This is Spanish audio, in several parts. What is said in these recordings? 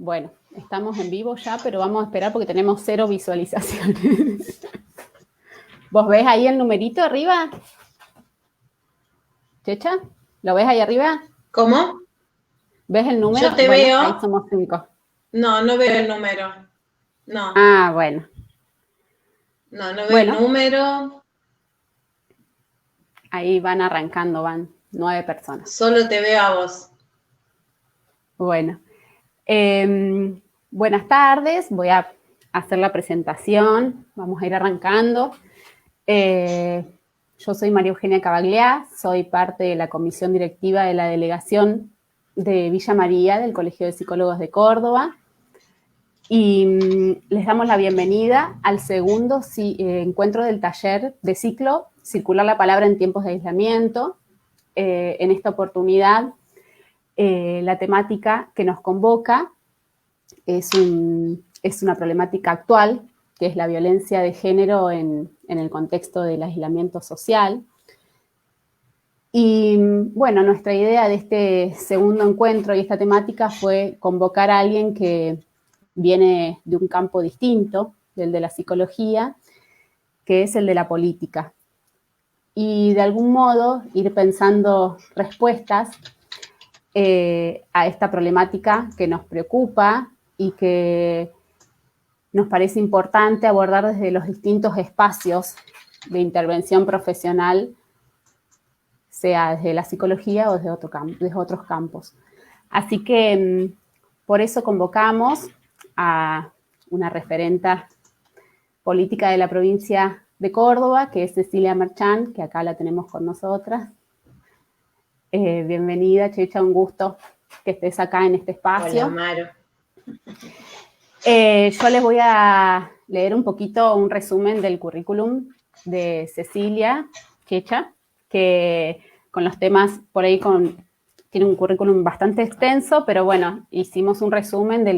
Bueno, estamos en vivo ya, pero vamos a esperar porque tenemos 0 visualizaciones. ¿Vos ves ahí el numerito arriba? ¿Checha? ¿Lo ves ahí arriba? ¿Cómo? ¿Ves el número? Yo te bueno, veo. Ahí somos 5. No, no veo el número. No. Ah, bueno. No, no veo el Bueno, número. ahí van arrancando, van 9 personas. Solo te veo a vos. Bueno. Buenas tardes, voy a hacer la presentación, vamos a ir arrancando. Yo soy María Eugenia Cavagliá, soy parte de la comisión directiva de la delegación de Villa María del Colegio de Psicólogos de Córdoba y les damos la bienvenida al segundo encuentro del taller de ciclo Circular la Palabra en Tiempos de Aislamiento. En esta oportunidad, la temática que nos convoca es una problemática actual, que es la violencia de género en el contexto del aislamiento social. Y bueno, nuestra idea de este segundo encuentro y esta temática fue convocar a alguien que viene de un campo distinto, del de la psicología, que es el de la política. Y de algún modo ir pensando respuestas a esta problemática que nos preocupa y que nos parece importante abordar desde los distintos espacios de intervención profesional, sea desde la psicología o desde otros campos. Así que por eso convocamos a una referenta política de la provincia de Córdoba, que es Cecilia Merchant, que acá la tenemos con nosotras. Bienvenida, Checha, un gusto que estés acá en este espacio. Hola, Maro. Yo les voy a leer un poquito un resumen del currículum de Cecilia Checha, que con los temas por ahí tiene un currículum bastante extenso, pero bueno, hicimos un resumen de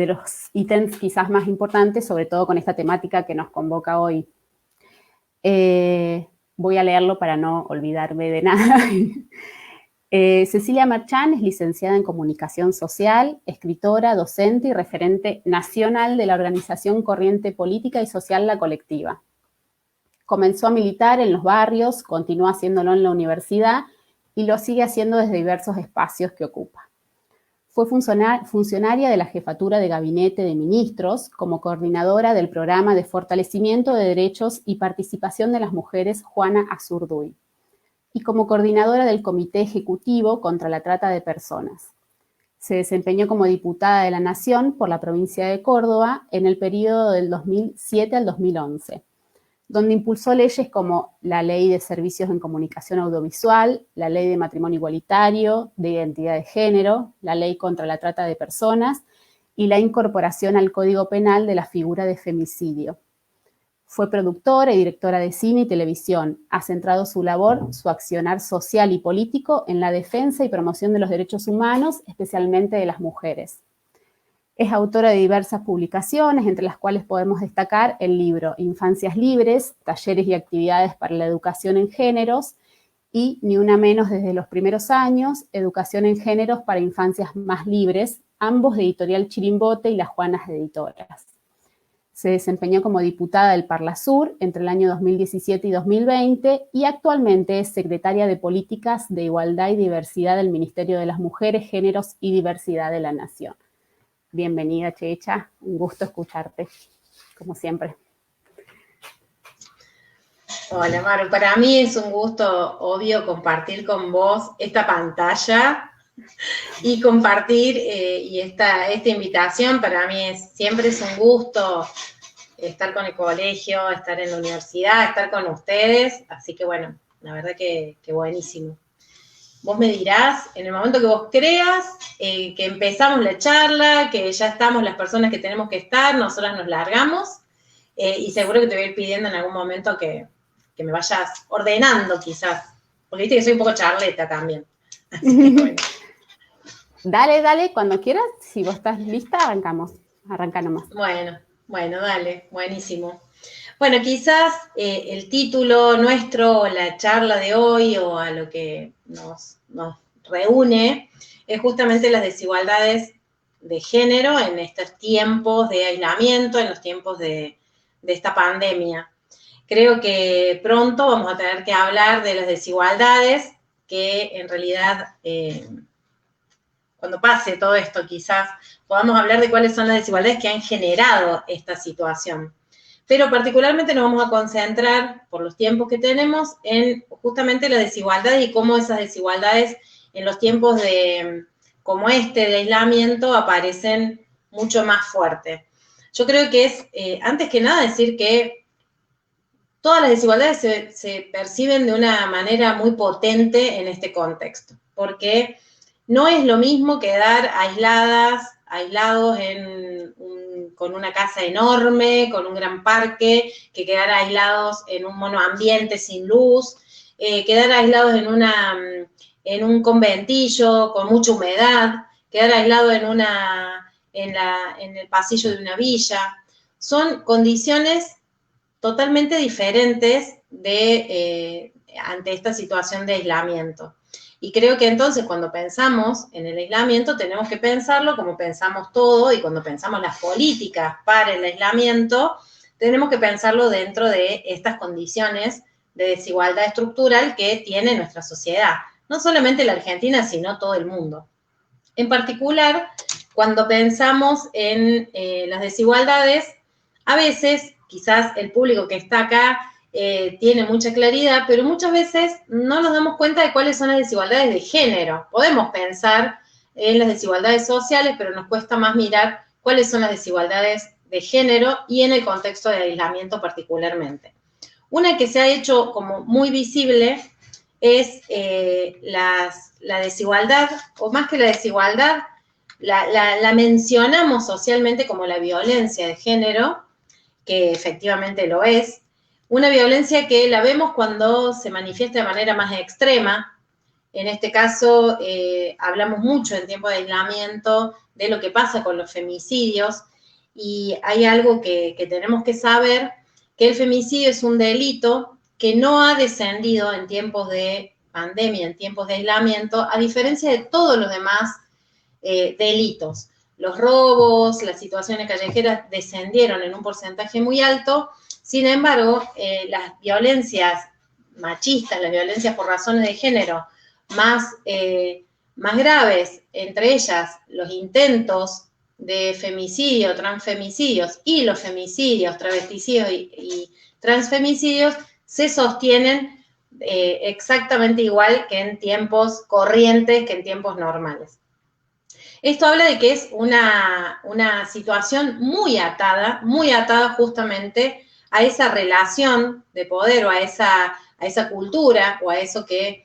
los ítems quizás más importantes, sobre todo con esta temática que nos convoca hoy. Voy a leerlo para no olvidarme de nada. Cecilia Merchant es licenciada en Comunicación Social, escritora, docente y referente nacional de la organización Corriente Política y Social La Colectiva. Comenzó a militar en los barrios, continuó haciéndolo en la universidad y lo sigue haciendo desde diversos espacios que ocupa. Fue funcionaria de la Jefatura de Gabinete de Ministros como coordinadora del Programa de Fortalecimiento de Derechos y Participación de las Mujeres Juana Azurduy y como coordinadora del Comité Ejecutivo contra la Trata de Personas. Se desempeñó como diputada de la Nación por la provincia de Córdoba en el periodo del 2007 al 2011, donde impulsó leyes como la Ley de Servicios en Comunicación Audiovisual, la Ley de Matrimonio Igualitario, de Identidad de Género, la Ley contra la Trata de Personas y la incorporación al Código Penal de la figura de femicidio. Fue productora y directora de cine y televisión. Ha centrado su labor, su accionar social y político en la defensa y promoción de los derechos humanos, especialmente de las mujeres. Es autora de diversas publicaciones, entre las cuales podemos destacar el libro Infancias Libres, Talleres y Actividades para la Educación en Géneros y Ni una menos desde los primeros años, Educación en Géneros para Infancias más Libres, ambos de Editorial Chirimbote y Las Juanas Editoras. Se desempeñó como diputada del Parlasur entre el año 2017 y 2020 y actualmente es secretaria de Políticas de Igualdad y Diversidad del Ministerio de las Mujeres, Géneros y Diversidad de la Nación. Bienvenida, Checha, un gusto escucharte, como siempre. Hola, Maro. Para mí es un gusto, obvio, compartir con vos esta pantalla y compartir y esta invitación. Para mí siempre es un gusto estar con el colegio, estar en la universidad, estar con ustedes. Así que bueno, la verdad que buenísimo. Vos me dirás, en el momento que vos creas, que empezamos la charla, que ya estamos las personas que tenemos que estar, nosotras nos largamos y seguro que te voy a ir pidiendo en algún momento que me vayas ordenando quizás, porque viste que soy un poco charleta también. Así que bueno. Dale, cuando quieras, si vos estás lista, arranca nomás. Bueno, dale, buenísimo. Bueno, quizás el título nuestro, la charla de hoy o a lo que nos reúne es justamente las desigualdades género en estos tiempos de aislamiento, en los tiempos de esta pandemia. Creo que pronto vamos a tener que hablar de las desigualdades, que en realidad, cuando pase todo esto, quizás podamos hablar de cuáles son las desigualdades que han generado esta situación. Pero particularmente nos vamos a concentrar, por los tiempos que tenemos, en justamente las desigualdades y cómo esas desigualdades en los tiempos como de aislamiento aparecen mucho más fuertes. Yo creo que es, antes que nada, decir que todas las desigualdades se perciben de una manera muy potente en este contexto, porque no es lo mismo quedar aislados con una casa enorme, con un gran parque, que quedar aislados en un monoambiente sin luz, quedar aislados en un conventillo con mucha humedad, quedar aislados en el pasillo de una villa. Son condiciones totalmente diferentes ante esta situación de aislamiento. Y creo que entonces cuando pensamos en el aislamiento tenemos que pensarlo como pensamos todo, y cuando pensamos las políticas para el aislamiento tenemos que pensarlo dentro de estas condiciones de desigualdad estructural que tiene nuestra sociedad. No solamente la Argentina, sino todo el mundo. En particular, cuando pensamos en las desigualdades, a veces quizás el público que está acá tiene mucha claridad, pero muchas veces no nos damos cuenta de cuáles son las desigualdades de género. Podemos pensar en las desigualdades sociales, pero nos cuesta más mirar cuáles son las desigualdades de género y en el contexto de aislamiento particularmente. Una que se ha hecho como muy visible es la desigualdad, o más que la desigualdad, la mencionamos socialmente como la violencia de género, que efectivamente lo es. Una violencia que la vemos cuando se manifiesta de manera más extrema. En este caso, hablamos mucho en tiempo de aislamiento de lo que pasa con los femicidios, y hay algo que tenemos que saber, que el femicidio es un delito que no ha descendido en tiempos de pandemia, en tiempos de aislamiento, a diferencia de todos los demás delitos. Los robos, las situaciones callejeras descendieron en un porcentaje muy alto. Sin embargo, las violencias machistas, las violencias por razones de género más graves, entre ellas los intentos de femicidio, transfemicidios, y los femicidios, travesticidios y transfemicidios, se sostienen exactamente igual que en tiempos corrientes, que en tiempos normales. Esto habla de que es una situación muy atada justamente a esa relación de poder, o a esa cultura, o a eso que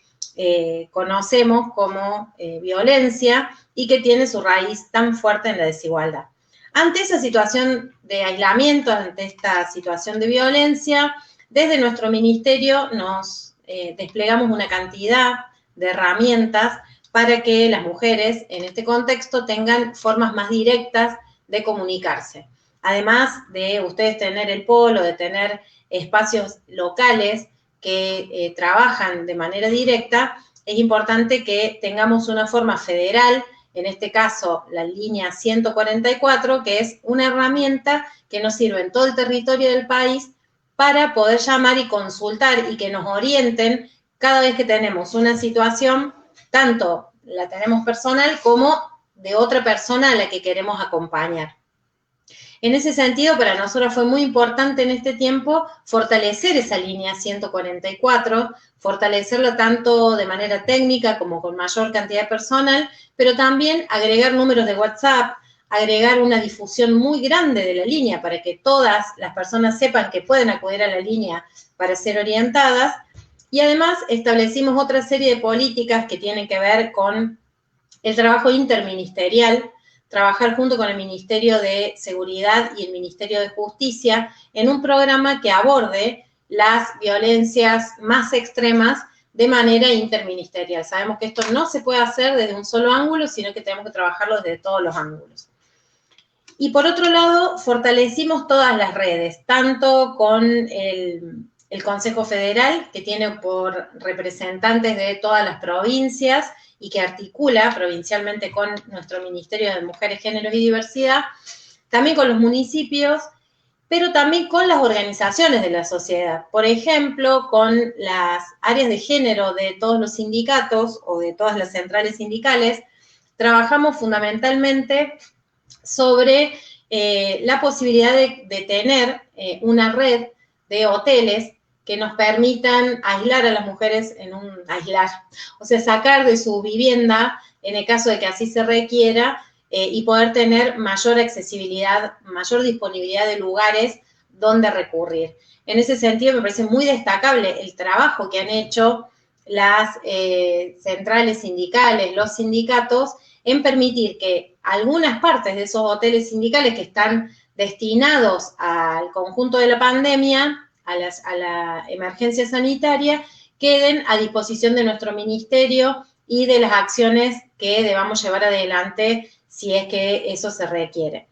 conocemos como violencia, y que tiene su raíz tan fuerte en la desigualdad. Ante esa situación de aislamiento, ante esta situación de violencia, desde nuestro ministerio nos desplegamos una cantidad de herramientas para que las mujeres en este contexto tengan formas más directas de comunicarse. Además de ustedes tener el polo, de tener espacios locales que trabajan de manera directa, es importante que tengamos una forma federal, en este caso la línea 144, que es una herramienta que nos sirve en todo el territorio del país para poder llamar y consultar y que nos orienten cada vez que tenemos una situación, tanto la tenemos personal como de otra persona a la que queremos acompañar. En ese sentido, para nosotros fue muy importante en este tiempo fortalecer esa línea 144, fortalecerla tanto de manera técnica como con mayor cantidad de personal, pero también agregar números de WhatsApp, agregar una difusión muy grande de la línea para que todas las personas sepan que pueden acudir a la línea para ser orientadas. Y además establecimos otra serie de políticas que tienen que ver con el trabajo interministerial, trabajar junto con el Ministerio de Seguridad y el Ministerio de Justicia en un programa que aborde las violencias más extremas de manera interministerial. Sabemos que esto no se puede hacer desde un solo ángulo, sino que tenemos que trabajarlo desde todos los ángulos. Y por otro lado, fortalecimos todas las redes, tanto con el Consejo Federal, que tiene por representantes de todas las provincias y que articula provincialmente con nuestro Ministerio de Mujeres, Géneros y Diversidad, también con los municipios, pero también con las organizaciones de la sociedad. Por ejemplo, con las áreas de género de todos los sindicatos o de todas las centrales sindicales, trabajamos fundamentalmente sobre la posibilidad de tener una red de hoteles que nos permitan aislar a las mujeres o sea, sacar de su vivienda, en el caso de que así se requiera, y poder tener mayor accesibilidad, mayor disponibilidad de lugares donde recurrir. En ese sentido, me parece muy destacable el trabajo que han hecho las centrales sindicales, los sindicatos, en permitir que algunas partes de esos hoteles sindicales que están destinados al conjunto de la pandemia, a la emergencia sanitaria, queden a disposición de nuestro ministerio y de las acciones que debamos llevar adelante si es que eso se requiere.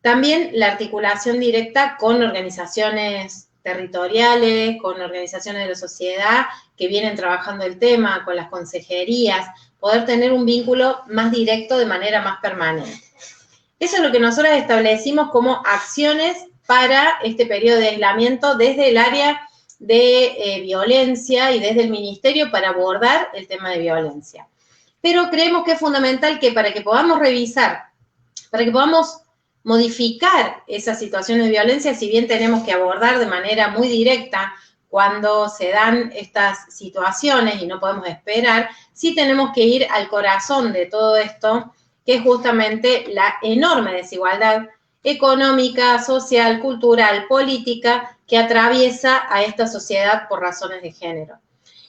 También la articulación directa con organizaciones territoriales, con organizaciones de la sociedad que vienen trabajando el tema, con las consejerías, poder tener un vínculo más directo de manera más permanente. Eso es lo que nosotros establecimos como acciones para este periodo de aislamiento desde el área de violencia y desde el ministerio para abordar el tema de violencia. Pero creemos que es fundamental que para que podamos revisar, para que podamos modificar esas situaciones de violencia, si bien tenemos que abordar de manera muy directa cuando se dan estas situaciones y no podemos esperar, sí tenemos que ir al corazón de todo esto, que es justamente la enorme desigualdad económica, social, cultural, política que atraviesa a esta sociedad por razones de género.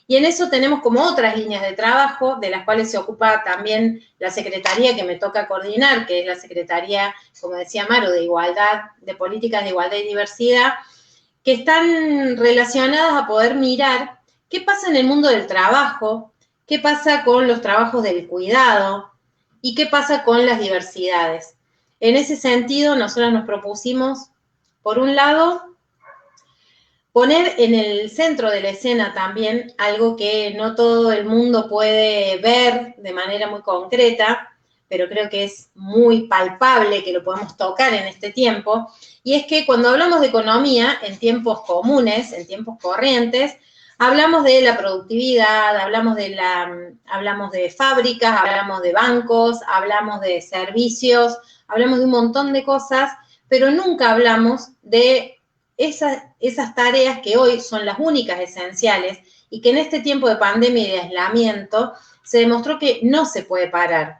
Y en eso tenemos como otras líneas de trabajo, de las cuales se ocupa también la secretaría que me toca coordinar, que es la Secretaría, como decía Maru, de Igualdad, de Políticas de Igualdad y Diversidad, que están relacionadas a poder mirar qué pasa en el mundo del trabajo, qué pasa con los trabajos del cuidado y qué pasa con las diversidades. En ese sentido, nosotros nos propusimos, por un lado, poner en el centro de la escena también algo que no todo el mundo puede ver de manera muy concreta, pero creo que es muy palpable que lo podemos tocar en este tiempo, y es que cuando hablamos de economía en tiempos comunes, en tiempos corrientes, hablamos de la productividad, hablamos de fábricas, hablamos de bancos, hablamos de servicios, hablamos de un montón de cosas, pero nunca hablamos de esas tareas que hoy son las únicas esenciales y que en este tiempo de pandemia y de aislamiento se demostró que no se puede parar.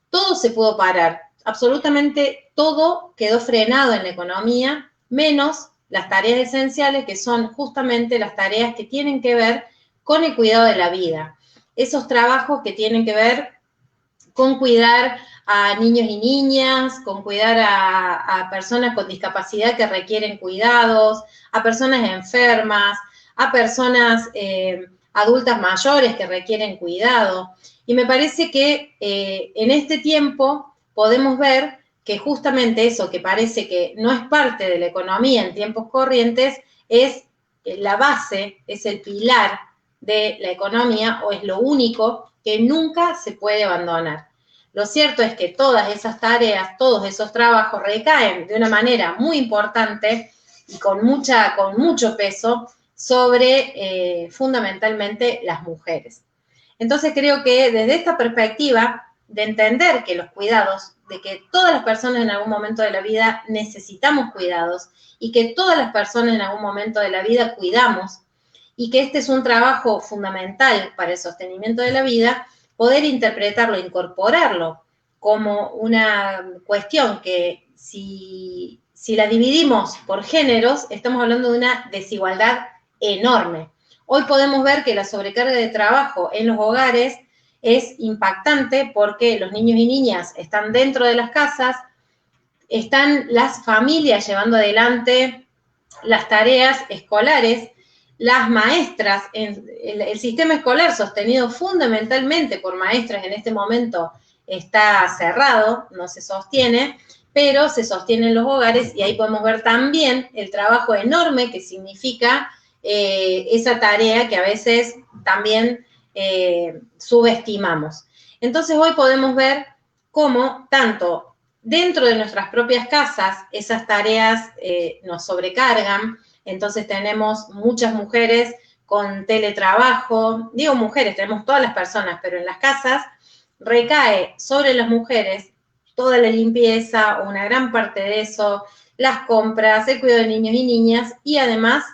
Todo se pudo parar, absolutamente todo quedó frenado en la economía, menos las tareas esenciales que son justamente las tareas que tienen que ver con el cuidado de la vida. Esos trabajos que tienen que ver con cuidar a niños y niñas, con cuidar a personas con discapacidad que requieren cuidados, a personas enfermas, a personas adultas mayores que requieren cuidado. Y me parece que en este tiempo podemos ver que justamente eso que parece que no es parte de la economía en tiempos corrientes es la base, es el pilar de la economía o es lo único que nunca se puede abandonar. Lo cierto es que todas esas tareas, todos esos trabajos recaen de una manera muy importante y con mucho peso sobre fundamentalmente las mujeres. Entonces creo que desde esta perspectiva de entender que los cuidados, de que todas las personas en algún momento de la vida necesitamos cuidados y que todas las personas en algún momento de la vida cuidamos y que este es un trabajo fundamental para el sostenimiento de la vida, poder interpretarlo, incorporarlo como una cuestión que si la dividimos por géneros, estamos hablando de una desigualdad enorme. Hoy podemos ver que la sobrecarga de trabajo en los hogares es impactante porque los niños y niñas están dentro de las casas, están las familias llevando adelante las tareas escolares, las maestras, el sistema escolar sostenido fundamentalmente por maestras en este momento está cerrado, no se sostiene, pero se sostiene en los hogares y ahí podemos ver también el trabajo enorme que significa esa tarea que a veces también subestimamos. Entonces hoy podemos ver cómo tanto dentro de nuestras propias casas esas tareas nos sobrecargan. Entonces tenemos muchas mujeres con teletrabajo, digo mujeres, tenemos todas las personas, pero en las casas recae sobre las mujeres toda la limpieza o una gran parte de eso, las compras, el cuidado de niños y niñas y además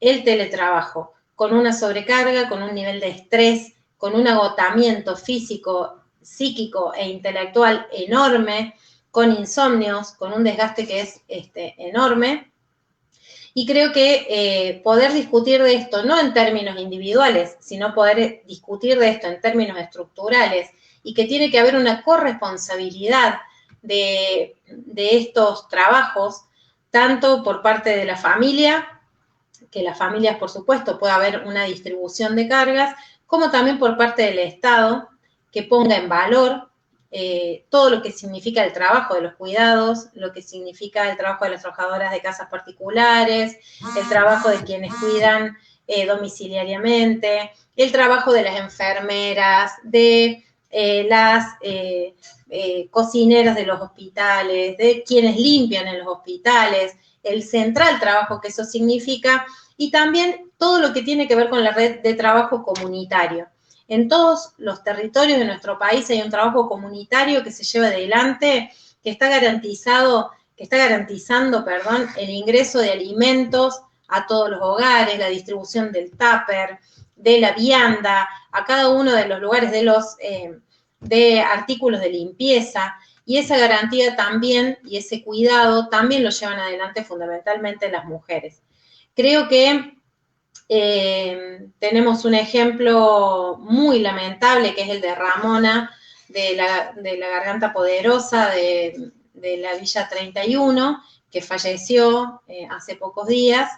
el teletrabajo, con una sobrecarga, con un nivel de estrés, con un agotamiento físico, psíquico e intelectual enorme, con insomnios, con un desgaste que es enorme. Y creo que poder discutir de esto, no en términos individuales, sino poder discutir de esto en términos estructurales y que tiene que haber una corresponsabilidad de estos trabajos, tanto por parte de la familia, que las familias, por supuesto, pueda haber una distribución de cargas, como también por parte del Estado, que ponga en valor todo lo que significa el trabajo de los cuidados, lo que significa el trabajo de las trabajadoras de casas particulares, el trabajo de quienes cuidan domiciliariamente, el trabajo de las enfermeras, de las cocineras de los hospitales, de quienes limpian en los hospitales, el central trabajo que eso significa, y también todo lo que tiene que ver con la red de trabajo comunitario. En todos los territorios de nuestro país hay un trabajo comunitario que se lleva adelante, que está garantizando, el ingreso de alimentos a todos los hogares, la distribución del tupper, de la vianda, a cada uno de los lugares de artículos de limpieza, y esa garantía también, y ese cuidado, también lo llevan adelante fundamentalmente las mujeres. Creo que tenemos un ejemplo muy lamentable, que es el de Ramona, de la Garganta Poderosa, de la Villa 31, que falleció hace pocos días,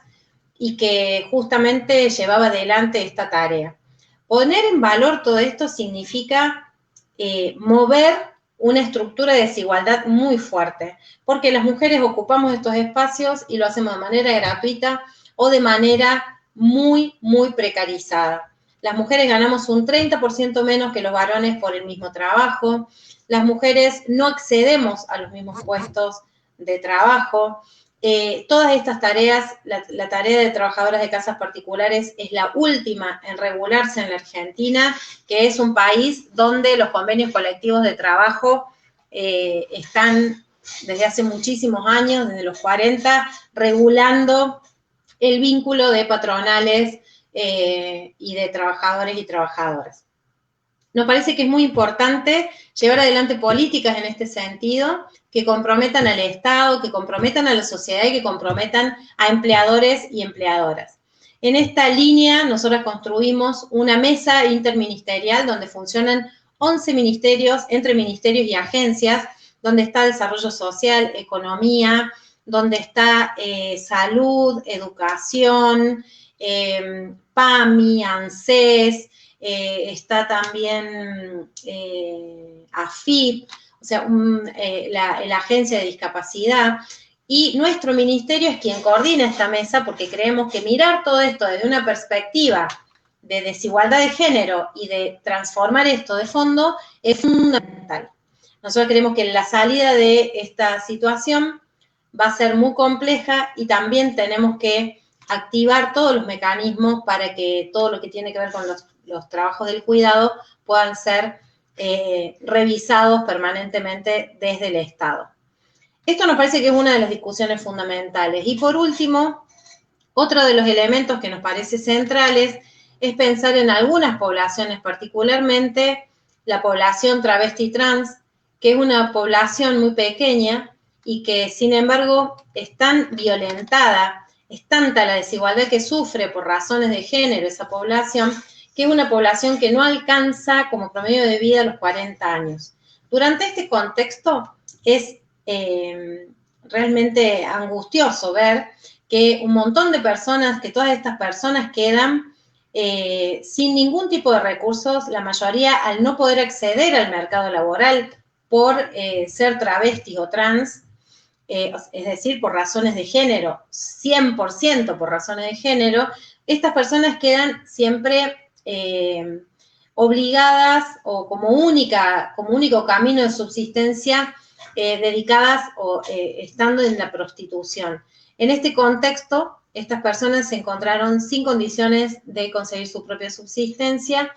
y que justamente llevaba adelante esta tarea. Poner en valor todo esto significa mover una estructura de desigualdad muy fuerte, porque las mujeres ocupamos estos espacios y lo hacemos de manera gratuita o de manera muy, muy precarizada. Las mujeres ganamos un 30% menos que los varones por el mismo trabajo, las mujeres no accedemos a los mismos puestos de trabajo. Todas estas tareas, la tarea de trabajadoras de casas particulares es la última en regularse en la Argentina, que es un país donde los convenios colectivos de trabajo están desde hace muchísimos años, desde los 40, regulando el vínculo de patronales y de trabajadores y trabajadoras. Nos parece que es muy importante llevar adelante políticas en este sentido que comprometan al Estado, que comprometan a la sociedad y que comprometan a empleadores y empleadoras. En esta línea, nosotros construimos una mesa interministerial donde funcionan 11 ministerios, entre ministerios y agencias, donde está desarrollo social, economía, donde está salud, educación, PAMI, ANSES, está también AFIP, o sea, la Agencia de Discapacidad, y nuestro ministerio es quien coordina esta mesa porque creemos que mirar todo esto desde una perspectiva de desigualdad de género y de transformar esto de fondo es fundamental. Nosotros creemos que la salida de esta situación va a ser muy compleja y también tenemos que activar todos los mecanismos para que todo lo que tiene que ver con los trabajos del cuidado puedan ser revisados permanentemente desde el Estado. Esto nos parece que es una de las discusiones fundamentales. Y por último, otro de los elementos que nos parece centrales es pensar en algunas poblaciones, particularmente la población travesti trans, que es una población muy pequeña y que, sin embargo, es tan violentada, es tanta la desigualdad que sufre por razones de género esa población, que es una población que no alcanza como promedio de vida los 40 años. Durante este contexto es realmente angustioso ver que un montón de personas, que todas estas personas quedan sin ningún tipo de recursos, la mayoría al no poder acceder al mercado laboral por ser travesti o trans, es decir, por razones de género, 100% por razones de género, estas personas quedan siempre obligadas o como único camino de subsistencia dedicadas o estando en la prostitución. En este contexto, estas personas se encontraron sin condiciones de conseguir su propia subsistencia,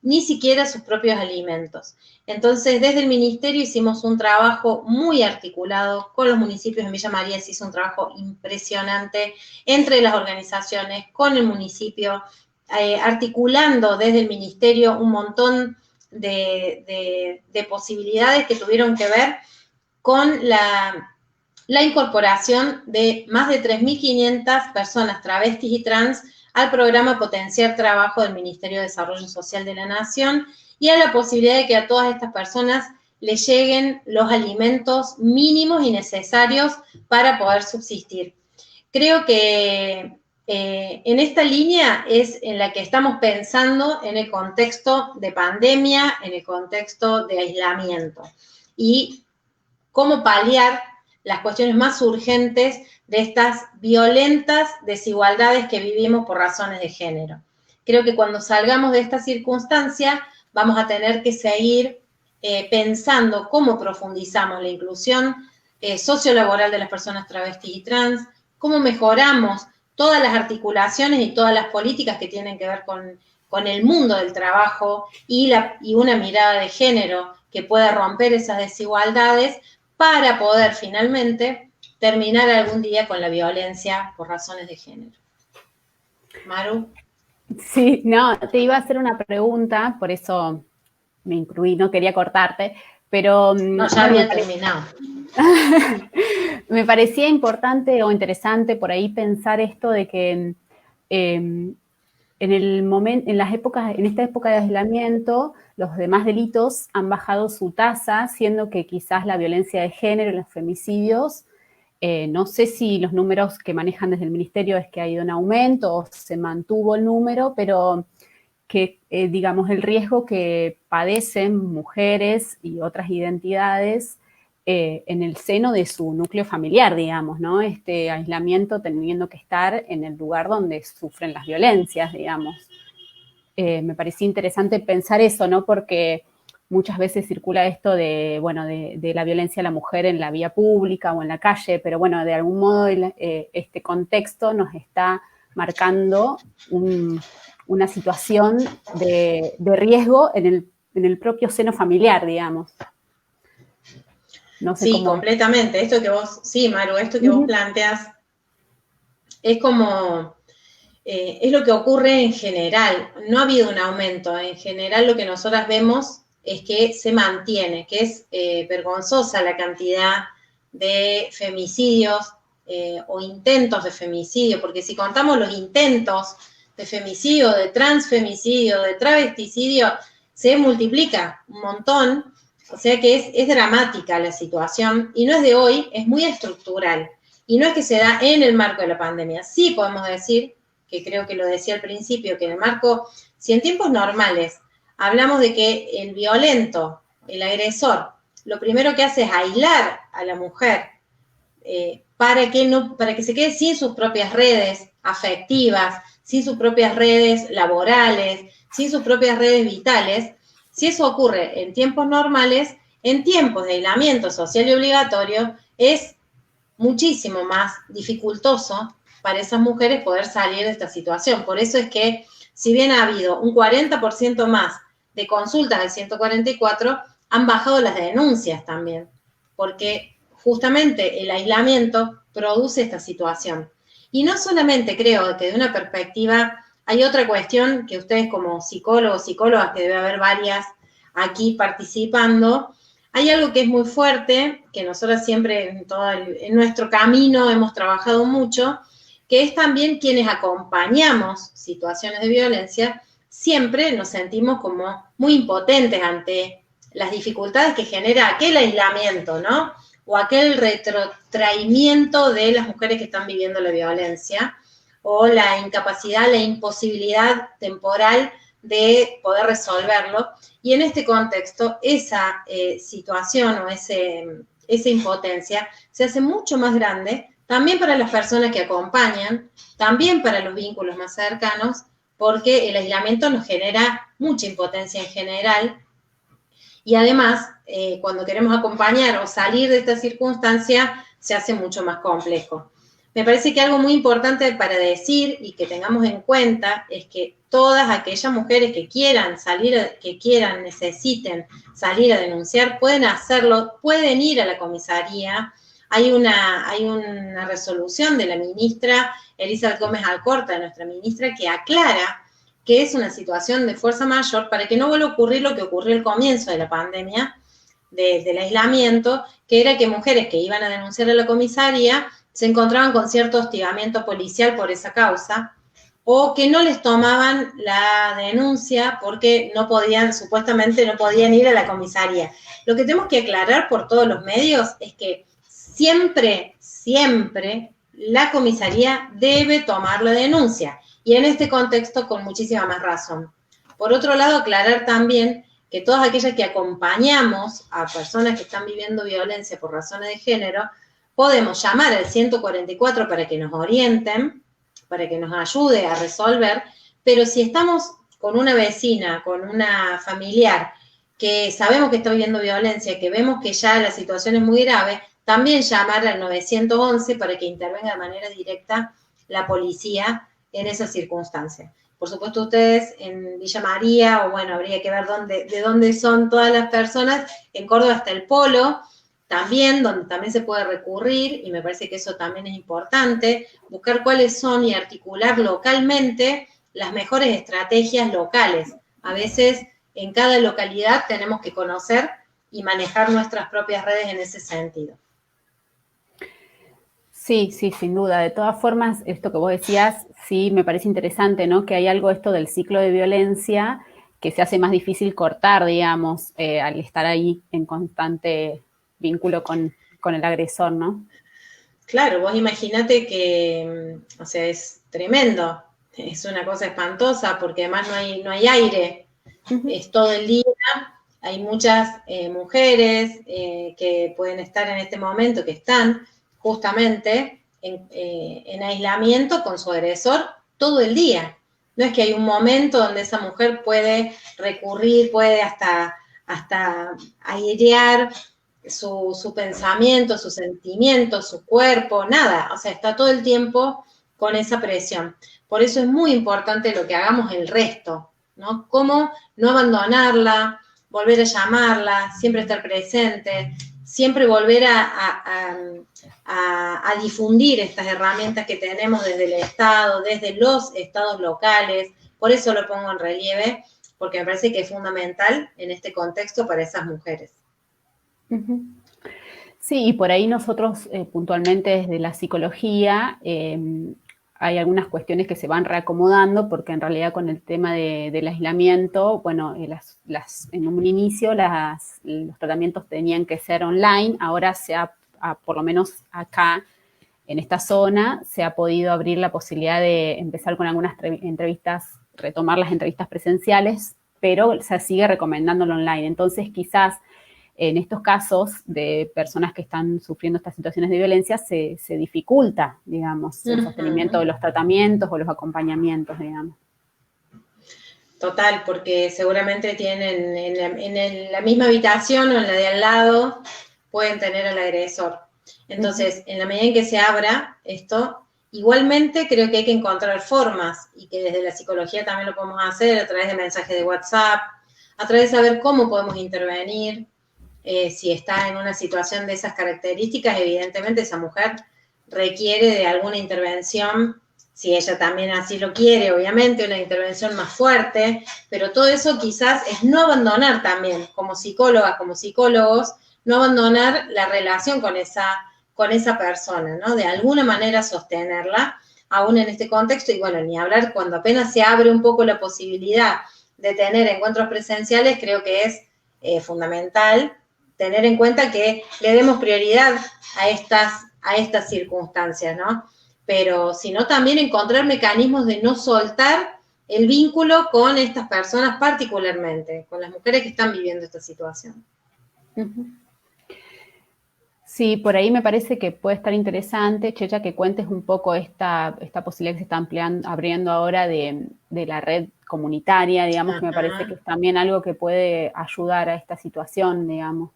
ni siquiera sus propios alimentos. Entonces, desde el Ministerio hicimos un trabajo muy articulado con los municipios. En Villa María se hizo un trabajo impresionante entre las organizaciones, con el municipio, articulando desde el Ministerio un montón de posibilidades que tuvieron que ver con la incorporación de más de 3.500 personas travestis y trans al programa Potenciar Trabajo del Ministerio de Desarrollo Social de la Nación y a la posibilidad de que a todas estas personas les lleguen los alimentos mínimos y necesarios para poder subsistir. Creo que en esta línea es en la que estamos pensando en el contexto de pandemia, en el contexto de aislamiento y cómo paliar las cuestiones más urgentes de estas violentas desigualdades que vivimos por razones de género. Creo que cuando salgamos de esta circunstancia vamos a tener que seguir pensando cómo profundizamos la inclusión sociolaboral de las personas travestis y trans, cómo mejoramos todas las articulaciones y todas las políticas que tienen que ver con el mundo del trabajo y una mirada de género que pueda romper esas desigualdades para poder finalmente terminar algún día con la violencia por razones de género. Maru. Sí, no, te iba a hacer una pregunta, por eso me incluí, no quería cortarte, pero... No, ya había terminado. Me parecía importante o interesante por ahí pensar esto de que en esta época de aislamiento, los demás delitos han bajado su tasa, siendo que quizás la violencia de género y los femicidios, no sé si los números que manejan desde el Ministerio es que ha ido en aumento o se mantuvo el número, pero que, digamos, el riesgo que padecen mujeres y otras identidades en el seno de su núcleo familiar, digamos, ¿no? Este aislamiento teniendo que estar en el lugar donde sufren las violencias, digamos. Me parecía interesante pensar eso, ¿no? Porque muchas veces circula esto de la violencia a la mujer en la vía pública o en la calle, pero bueno, de algún modo este contexto nos está marcando una situación de riesgo en el propio seno familiar, digamos. No sé cómo... completamente. Esto que vos, sí, Maru, esto que vos planteas es como, es lo que ocurre en general. No ha habido un aumento. En general lo que nosotras vemos es que se mantiene, que es vergonzosa la cantidad de femicidios o intentos de femicidio, porque si contamos los intentos de femicidio, de transfemicidio, de travesticidio, se multiplica un montón. O sea que es dramática la situación y no es de hoy, es muy estructural. Y no es que se da en el marco de la pandemia. Sí podemos decir, que creo que lo decía al principio, que en el marco, si en tiempos normales hablamos de que el violento, el agresor, lo primero que hace es aislar a la mujer para que se quede sin sus propias redes afectivas, sin sus propias redes laborales, sin sus propias redes vitales. Si eso ocurre en tiempos normales, en tiempos de aislamiento social y obligatorio, es muchísimo más dificultoso para esas mujeres poder salir de esta situación. Por eso es que, si bien ha habido un 40% más de consultas del 144, han bajado las denuncias también, porque justamente el aislamiento produce esta situación. Y no solamente creo que de una perspectiva... Hay otra cuestión que ustedes como psicólogos, psicólogas, que debe haber varias aquí participando, hay algo que es muy fuerte, que nosotros siempre en nuestro camino hemos trabajado mucho, que es también quienes acompañamos situaciones de violencia, siempre nos sentimos como muy impotentes ante las dificultades que genera aquel aislamiento, ¿no? O aquel retrotraimiento de las mujeres que están viviendo la violencia, o la incapacidad, la imposibilidad temporal de poder resolverlo. Y en este contexto, esa situación o esa impotencia se hace mucho más grande, también para las personas que acompañan, también para los vínculos más cercanos, porque el aislamiento nos genera mucha impotencia en general y además cuando queremos acompañar o salir de esta circunstancia se hace mucho más complejo. Me parece que algo muy importante para decir y que tengamos en cuenta es que todas aquellas mujeres que quieran salir, necesiten salir a denunciar, pueden hacerlo, pueden ir a la comisaría. Hay una resolución de la ministra Elizabeth Gómez Alcorta, nuestra ministra, que aclara que es una situación de fuerza mayor para que no vuelva a ocurrir lo que ocurrió al comienzo de la pandemia, del aislamiento, que era que mujeres que iban a denunciar a la comisaría se encontraban con cierto hostigamiento policial por esa causa, o que no les tomaban la denuncia porque no podían, supuestamente no podían ir a la comisaría. Lo que tenemos que aclarar por todos los medios es que siempre la comisaría debe tomar la denuncia, y en este contexto con muchísima más razón. Por otro lado, aclarar también que todas aquellas que acompañamos a personas que están viviendo violencia por razones de género, podemos llamar al 144 para que nos orienten, para que nos ayude a resolver, pero si estamos con una vecina, con una familiar, que sabemos que está viviendo violencia, que vemos que ya la situación es muy grave, también llamar al 911 para que intervenga de manera directa la policía en esas circunstancias. Por supuesto, ustedes en Villa María, o bueno, habría que ver de dónde son todas las personas, en Córdoba está el Polo, también, donde también se puede recurrir, y me parece que eso también es importante, buscar cuáles son y articular localmente las mejores estrategias locales. A veces, en cada localidad tenemos que conocer y manejar nuestras propias redes en ese sentido. Sí, sin duda. De todas formas, esto que vos decías, sí me parece interesante, ¿no? Que hay algo esto del ciclo de violencia que se hace más difícil cortar, digamos, al estar ahí en constante vínculo con el agresor, ¿no? Claro, vos imaginate que, o sea, es tremendo, es una cosa espantosa porque además no hay aire, es todo el día, hay muchas mujeres que pueden estar en este momento, que están justamente en aislamiento con su agresor todo el día. No es que hay un momento donde esa mujer puede recurrir, puede hasta airear su pensamiento, sus sentimientos, su cuerpo, nada. O sea, está todo el tiempo con esa presión. Por eso es muy importante lo que hagamos el resto, ¿no? Cómo no abandonarla, volver a llamarla, siempre estar presente, siempre volver a difundir estas herramientas que tenemos desde el Estado, desde los estados locales. Por eso lo pongo en relieve, porque me parece que es fundamental en este contexto para esas mujeres. Sí, y por ahí nosotros puntualmente desde la psicología hay algunas cuestiones que se van reacomodando porque en realidad con el tema del aislamiento, bueno, en un inicio los tratamientos tenían que ser online, ahora por lo menos acá en esta zona se ha podido abrir la posibilidad de empezar con algunas entrevistas, retomar las entrevistas presenciales, pero se sigue recomendándolo online. Entonces quizás en estos casos de personas que están sufriendo estas situaciones de violencia se dificulta, digamos, el sostenimiento de los tratamientos o los acompañamientos, digamos. Total, porque seguramente tienen en la misma habitación o en la de al lado, pueden tener al agresor. Entonces, en la medida en que se abra esto, igualmente creo que hay que encontrar formas, y que desde la psicología también lo podemos hacer a través de mensajes de WhatsApp, a través de saber cómo podemos intervenir. Si está en una situación de esas características, evidentemente esa mujer requiere de alguna intervención, si ella también así lo quiere, obviamente, una intervención más fuerte, pero todo eso quizás es no abandonar también, como psicólogas, como psicólogos, no abandonar la relación con esa persona, ¿no? De alguna manera sostenerla, aún en este contexto, y bueno, ni hablar cuando apenas se abre un poco la posibilidad de tener encuentros presenciales, creo que es fundamental tener en cuenta que le demos prioridad a estas circunstancias, ¿no? Pero sino también encontrar mecanismos de no soltar el vínculo con estas personas particularmente, con las mujeres que están viviendo esta situación. Sí, por ahí me parece que puede estar interesante, Checha, que cuentes un poco esta posibilidad que se está abriendo ahora de la red comunitaria, digamos, que me parece que Ajá. es también algo que puede ayudar a esta situación, digamos.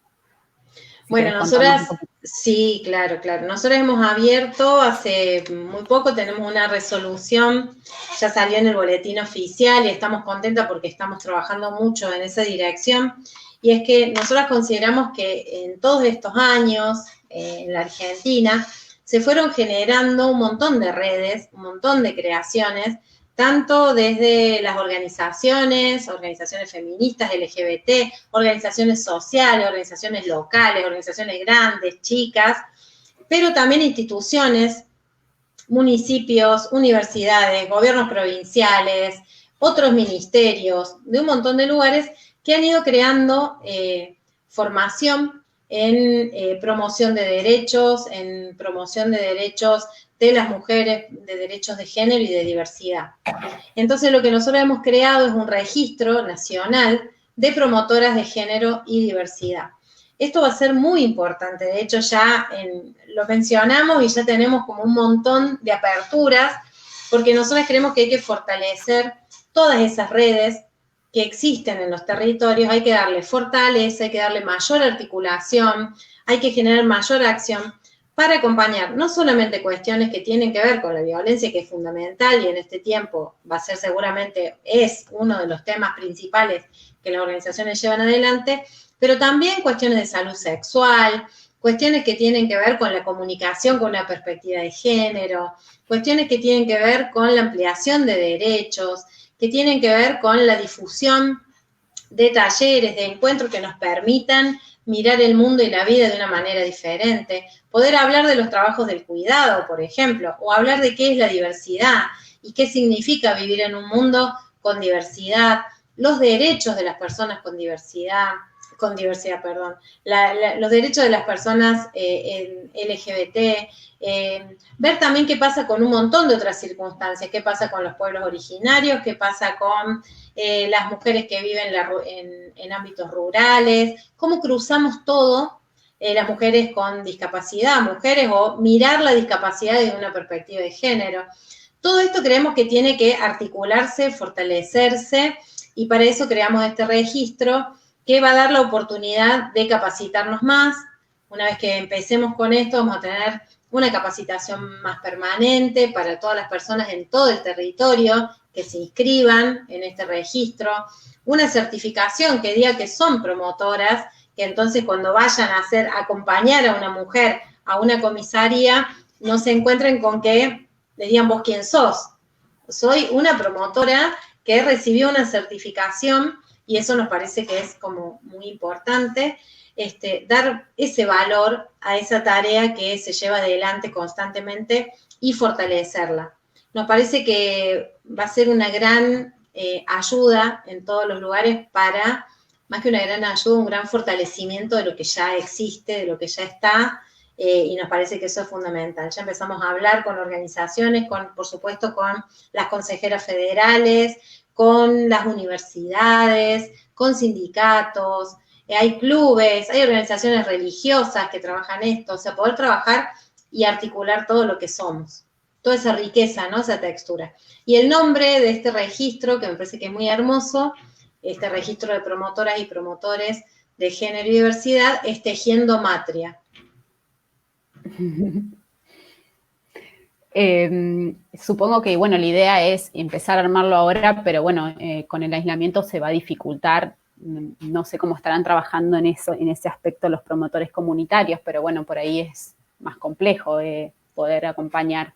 Si Bueno, querés contarnos un nosotras, poquito. sí, claro, claro. Nosotras hemos abierto hace muy poco, tenemos una resolución, ya salió en el boletín oficial y estamos contentas porque estamos trabajando mucho en esa dirección. Y es que nosotras consideramos que en todos estos años, en la Argentina, se fueron generando un montón de redes, un montón de creaciones, tanto desde las organizaciones feministas, LGBT, organizaciones sociales, organizaciones locales, organizaciones grandes, chicas, pero también instituciones, municipios, universidades, gobiernos provinciales, otros ministerios, de un montón de lugares que han ido creando formación en promoción de derechos de las mujeres, de derechos de género y de diversidad. Entonces, lo que nosotros hemos creado es un registro nacional de promotoras de género y diversidad. Esto va a ser muy importante, de hecho ya lo mencionamos y ya tenemos como un montón de aperturas, porque nosotros creemos que hay que fortalecer todas esas redes que existen en los territorios, hay que darle fortaleza, hay que darle mayor articulación, hay que generar mayor acción para acompañar no solamente cuestiones que tienen que ver con la violencia, que es fundamental y en este tiempo va a ser seguramente, es uno de los temas principales que las organizaciones llevan adelante, pero también cuestiones de salud sexual, cuestiones que tienen que ver con la comunicación con una perspectiva de género, cuestiones que tienen que ver con la ampliación de derechos, que tienen que ver con la difusión de talleres, de encuentros que nos permitan mirar el mundo y la vida de una manera diferente, poder hablar de los trabajos del cuidado, por ejemplo, o hablar de qué es la diversidad y qué significa vivir en un mundo con diversidad, los derechos de las personas con diversidad, perdón, los derechos de las personas LGBT, ver también qué pasa con un montón de otras circunstancias, qué pasa con los pueblos originarios, qué pasa con las mujeres que viven en ámbitos rurales, cómo cruzamos todo, las mujeres con discapacidad, mujeres, o mirar la discapacidad desde una perspectiva de género. Todo esto creemos que tiene que articularse, fortalecerse, y para eso creamos este registro que va a dar la oportunidad de capacitarnos más. Una vez que empecemos con esto, vamos a tener una capacitación más permanente para todas las personas en todo el territorio que se inscriban en este registro, una certificación que diga que son promotoras, que entonces cuando vayan a acompañar a una mujer a una comisaría, no se encuentren con que le digan vos quién sos. Soy una promotora que recibió una certificación y eso nos parece que es como muy importante, dar ese valor a esa tarea que se lleva adelante constantemente y fortalecerla. Nos parece que va a ser una gran ayuda en todos los lugares para, más que una gran ayuda, un gran fortalecimiento de lo que ya existe, de lo que ya está, y nos parece que eso es fundamental. Ya empezamos a hablar con organizaciones, por supuesto con las consejeras federales, con las universidades, con sindicatos, hay clubes, hay organizaciones religiosas que trabajan esto, o sea, poder trabajar y articular todo lo que somos, toda esa riqueza, ¿no? Esa textura. Y el nombre de este registro, que me parece que es muy hermoso, este registro de promotoras y promotores de género y diversidad, es Tejiendo Matria. Supongo que, bueno, la idea es empezar a armarlo ahora, pero bueno, con el aislamiento se va a dificultar. No sé cómo estarán trabajando en eso, en ese aspecto los promotores comunitarios, pero bueno, por ahí es más complejo poder acompañar.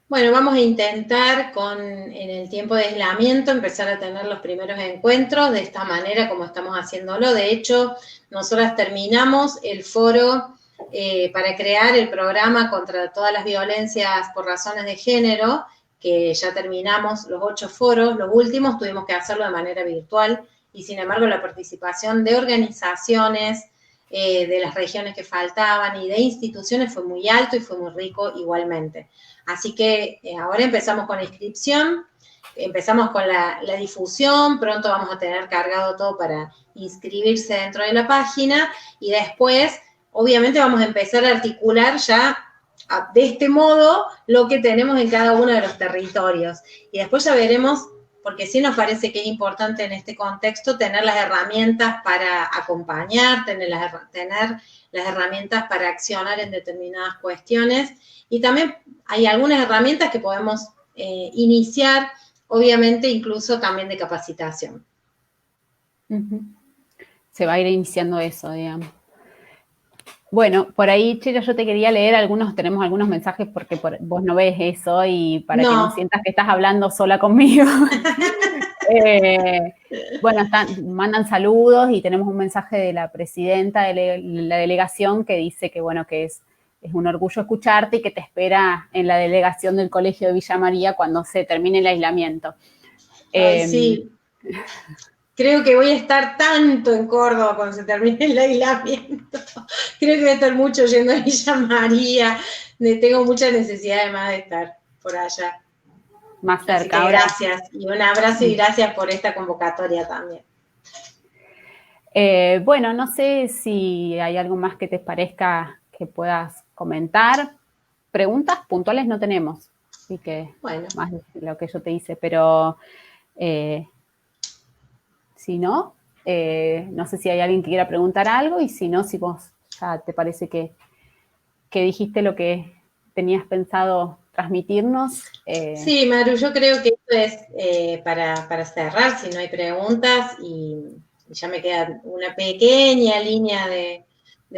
Bueno, vamos a intentar en el tiempo de aislamiento empezar a tener los primeros encuentros de esta manera como estamos haciéndolo. De hecho, nosotras terminamos el foro para crear el programa contra todas las violencias por razones de género, que ya terminamos los 8 foros. Los últimos tuvimos que hacerlo de manera virtual y sin embargo la participación de organizaciones, de las regiones que faltaban y de instituciones fue muy alto y fue muy rico igualmente. Así que ahora empezamos con la inscripción, empezamos con la difusión, pronto vamos a tener cargado todo para inscribirse dentro de la página y después obviamente vamos a empezar a articular ya de este modo lo que tenemos en cada uno de los territorios. Y después ya veremos, porque sí nos parece que es importante en este contexto tener las herramientas para acompañar, tener las herramientas para accionar en determinadas cuestiones. Y también hay algunas herramientas que podemos iniciar, obviamente incluso también de capacitación. Se va a ir iniciando eso, digamos. Bueno, por ahí, Chela, yo te quería leer tenemos algunos mensajes porque vos no ves eso y para que no sientas que estás hablando sola conmigo. Bueno, mandan saludos y tenemos un mensaje de la presidenta de la delegación que dice que, bueno, que es un orgullo escucharte y que te espera en la delegación del Colegio de Villa María cuando se termine el aislamiento. Ay, sí. Creo que voy a estar tanto en Córdoba cuando se termine el aislamiento. Creo que voy a estar mucho yendo a Villa María. Tengo mucha necesidad además de estar por allá. Más cerca. Así que gracias. Y un abrazo y gracias por esta convocatoria también. Bueno, no sé si hay algo más que te parezca que puedas comentar. Preguntas puntuales no tenemos. Así que más de lo que yo te hice, pero... si no, no sé si hay alguien que quiera preguntar algo y si no, si vos ya te parece que dijiste lo que tenías pensado transmitirnos. Sí, Maru, yo creo que esto es para cerrar, si no hay preguntas, y ya me queda una pequeña línea de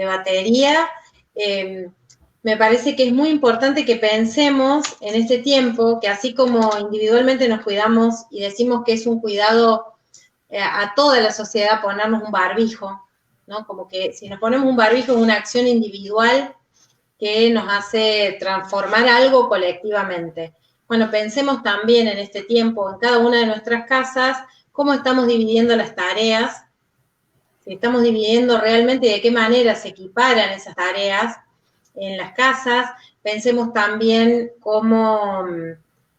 batería. Me parece que es muy importante que pensemos en este tiempo, que así como individualmente nos cuidamos y decimos que es un cuidado a toda la sociedad ponernos un barbijo, ¿no? Como que si nos ponemos un barbijo es una acción individual que nos hace transformar algo colectivamente. Bueno, pensemos también en este tiempo, en cada una de nuestras casas, cómo estamos dividiendo las tareas, si estamos dividiendo realmente de qué manera se equiparan esas tareas en las casas. Pensemos también cómo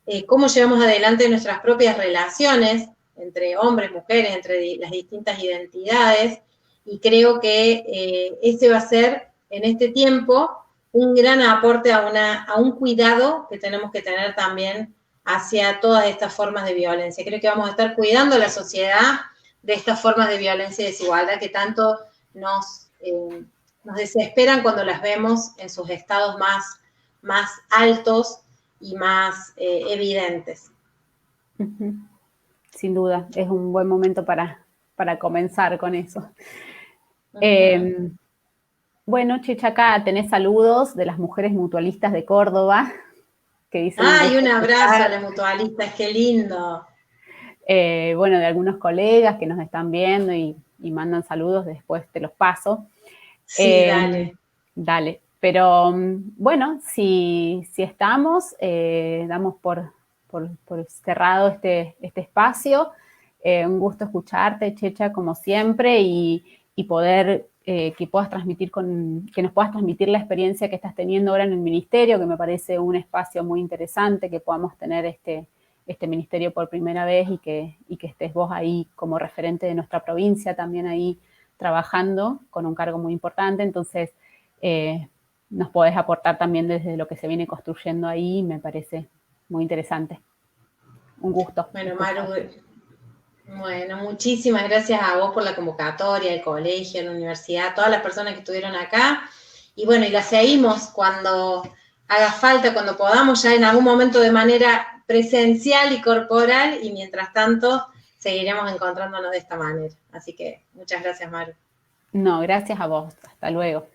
llevamos adelante nuestras propias relaciones, entre hombres, mujeres, entre las distintas identidades, y creo que ese va a ser, en este tiempo, un gran aporte a un cuidado que tenemos que tener también hacia todas estas formas de violencia. Creo que vamos a estar cuidando a la sociedad de estas formas de violencia y desigualdad que tanto nos desesperan cuando las vemos en sus estados más altos y más evidentes. Sin duda, es un buen momento para comenzar con eso. Bueno, Checha, acá tenés saludos de las mujeres mutualistas de Córdoba, que dicen... ¡Ay, un abrazo a las mutualistas, qué lindo! Bueno, de algunos colegas que nos están viendo y mandan saludos, después te los paso. Sí, dale. Dale, pero bueno, si estamos, damos por cerrado este espacio. Un gusto escucharte, Checha, como siempre, y poder que nos puedas transmitir la experiencia que estás teniendo ahora en el ministerio, que me parece un espacio muy interesante, que podamos tener este ministerio por primera vez y que estés vos ahí como referente de nuestra provincia, también ahí trabajando con un cargo muy importante. Entonces, nos podés aportar también desde lo que se viene construyendo ahí, me parece muy interesante. Un gusto. Bueno, Maru, muchísimas gracias a vos por la convocatoria, al colegio, a la universidad, todas las personas que estuvieron acá. Y bueno, y la seguimos cuando haga falta, cuando podamos, ya en algún momento de manera presencial y corporal, y mientras tanto seguiremos encontrándonos de esta manera. Así que muchas gracias, Maru. No, gracias a vos. Hasta luego.